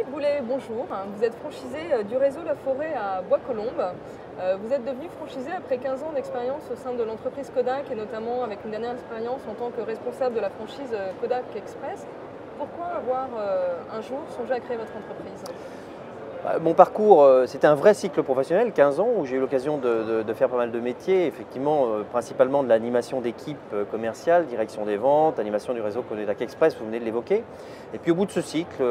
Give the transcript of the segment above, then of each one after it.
Éric Boulet, bonjour. Vous êtes franchisé du réseau La Forêt à Bois-Colombes. Vous êtes devenu franchisé après 15 ans d'expérience au sein de l'entreprise Kodak et notamment avec une dernière expérience en tant que responsable de la franchise Kodak Express. Pourquoi avoir un jour songé à créer votre entreprise? Mon parcours, c'était un vrai cycle professionnel, 15 ans, où j'ai eu l'occasion de faire pas mal de métiers, effectivement, principalement de l'animation d'équipes commerciales, direction des ventes, animation du réseau Kodak Express, vous venez de l'évoquer. Et puis au bout de ce cycle,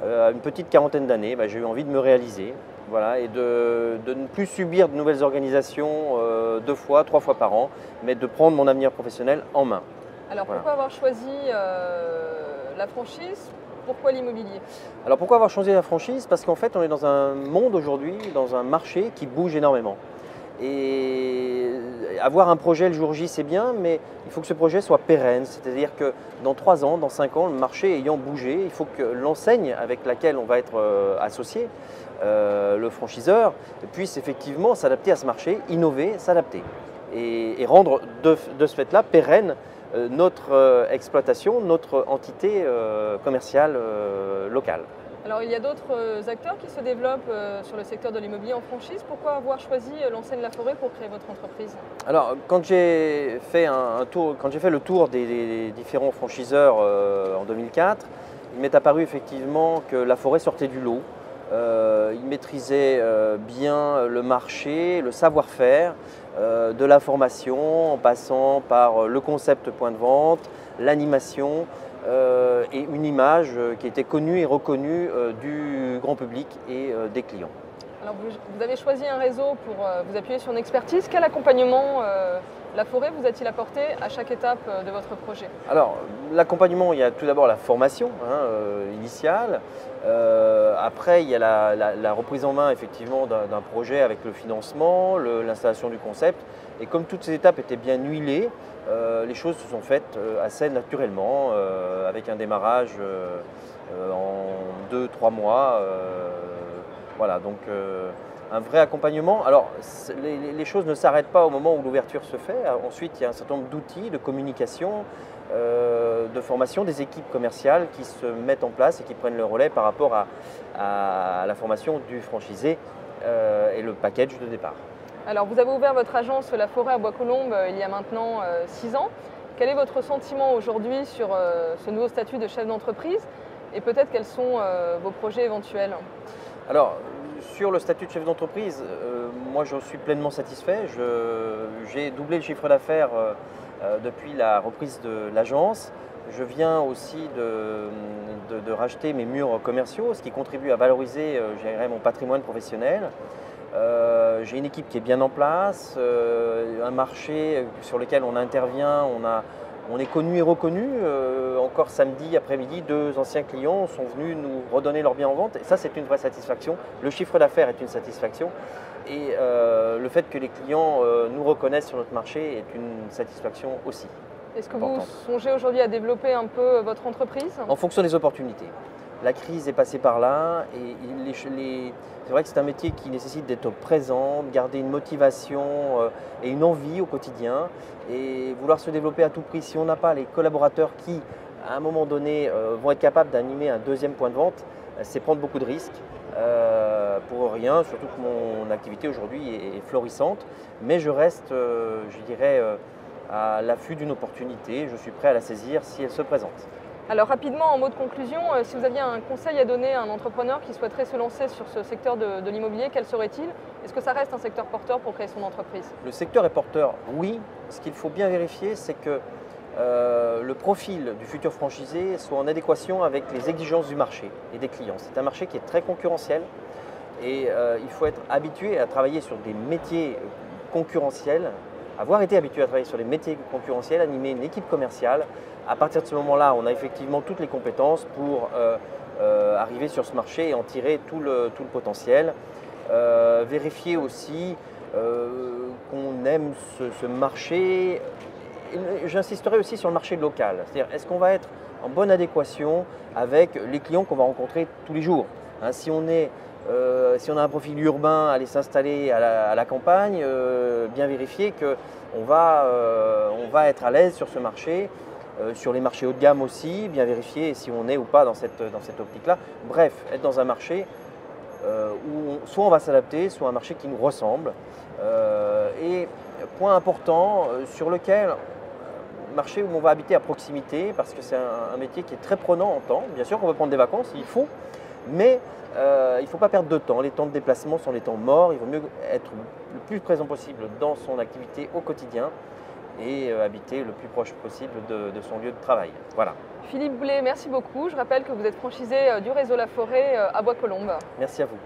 à une petite quarantaine d'années, j'ai eu envie de me réaliser, voilà, et de ne plus subir de nouvelles organisations 2 fois, 3 fois par an, mais de prendre mon avenir professionnel en main. Alors Voilà. pourquoi avoir choisi la franchise? Pourquoi l'immobilier? Alors pourquoi avoir changé la franchise? Parce qu'en fait on est dans un monde aujourd'hui, dans un marché qui bouge énormément. Et avoir un projet le jour J c'est bien, mais il faut que ce projet soit pérenne. C'est-à-dire que dans 3 ans, dans 5 ans, le marché ayant bougé, il faut que l'enseigne avec laquelle on va être associé, le franchiseur, puisse effectivement s'adapter à ce marché, innover, s'adapter. Et rendre de ce fait-là pérenne notre exploitation, notre entité commerciale locale. Alors il y a d'autres acteurs qui se développent sur le secteur de l'immobilier en franchise. Pourquoi avoir choisi l'enseigne La Forêt pour créer votre entreprise? Alors quand j'ai fait le tour des différents franchiseurs en 2004, il m'est apparu effectivement que La Forêt sortait du lot. Il maîtrisait bien le marché, le savoir-faire, de la formation en passant par le concept point de vente, l'animation et une image qui était connue et reconnue du grand public et des clients. Alors vous avez choisi un réseau pour vous appuyer sur une expertise. Quel accompagnement La Forêt vous a-t-il apporté à chaque étape de votre projet? Alors l'accompagnement, il y a tout d'abord la formation initiale. Après, il y a la reprise en main effectivement d'un projet avec le financement, l'installation du concept. Et comme toutes ces étapes étaient bien huilées, les choses se sont faites assez naturellement, avec un démarrage en 2-3 mois. Voilà, donc un vrai accompagnement. Alors, les choses ne s'arrêtent pas au moment où l'ouverture se fait. Ensuite, il y a un certain nombre d'outils de communication, de formation des équipes commerciales qui se mettent en place et qui prennent le relais par rapport à la formation du franchisé et le package de départ. Alors vous avez ouvert votre agence La Forêt à Bois-Colombes il y a maintenant 6 ans. Quel est votre sentiment aujourd'hui sur ce nouveau statut de chef d'entreprise et peut-être quels sont vos projets éventuels? Alors, sur le statut de chef d'entreprise, moi je suis pleinement satisfait. J'ai doublé le chiffre d'affaires depuis la reprise de l'agence. Je viens aussi de racheter mes murs commerciaux, ce qui contribue à valoriser mon patrimoine professionnel. J'ai une équipe qui est bien en place, un marché sur lequel on intervient, on est connu et reconnu. Encore samedi après-midi, 2 anciens clients sont venus nous redonner leur bien en vente. Et ça, c'est une vraie satisfaction. Le chiffre d'affaires est une satisfaction. Et le fait que les clients nous reconnaissent sur notre marché est une satisfaction aussi. Est-ce que vous songez aujourd'hui à développer un peu votre entreprise? En fonction des opportunités. La crise est passée par là et c'est vrai que c'est un métier qui nécessite d'être présent, de garder une motivation et une envie au quotidien et vouloir se développer à tout prix. Si on n'a pas les collaborateurs qui, à un moment donné, vont être capables d'animer un deuxième point de vente, c'est prendre beaucoup de risques pour rien, surtout que mon activité aujourd'hui est florissante. Mais je reste, je dirais, à l'affût d'une opportunité. Je suis prêt à la saisir si elle se présente. Alors rapidement, en mot de conclusion, si vous aviez un conseil à donner à un entrepreneur qui souhaiterait se lancer sur ce secteur de l'immobilier, quel serait-il? Est-ce que ça reste un secteur porteur pour créer son entreprise? Le secteur est porteur, oui. Ce qu'il faut bien vérifier, c'est que le profil du futur franchisé soit en adéquation avec les exigences du marché et des clients. C'est un marché qui est très concurrentiel et il faut être habitué à travailler sur des métiers concurrentiels, avoir été habitué à travailler sur des métiers concurrentiels, animer une équipe commerciale. À partir de ce moment-là, on a effectivement toutes les compétences pour arriver sur ce marché et en tirer tout le potentiel. Vérifier aussi qu'on aime ce marché. J'insisterai aussi sur le marché local. C'est-à-dire, est-ce qu'on va être en bonne adéquation avec les clients qu'on va rencontrer tous les jours? Si on a un profil urbain, aller s'installer à la campagne, bien vérifier qu'on va être à l'aise sur ce marché sur les marchés haut de gamme aussi, bien vérifier si on est ou pas dans cette optique-là. Bref, être dans un marché où soit on va s'adapter, soit un marché qui nous ressemble. Et point important sur lequel, marché où on va habiter à proximité, parce que c'est un métier qui est très prenant en temps. Bien sûr qu'on va prendre des vacances, il faut, mais il ne faut pas perdre de temps. Les temps de déplacement sont les temps morts. Il vaut mieux être le plus présent possible dans son activité au quotidien et habiter le plus proche possible de son lieu de travail. Voilà. Philippe Boulet, merci beaucoup. Je rappelle que vous êtes franchisé du réseau La Forêt à Bois-Colombes. Merci à vous.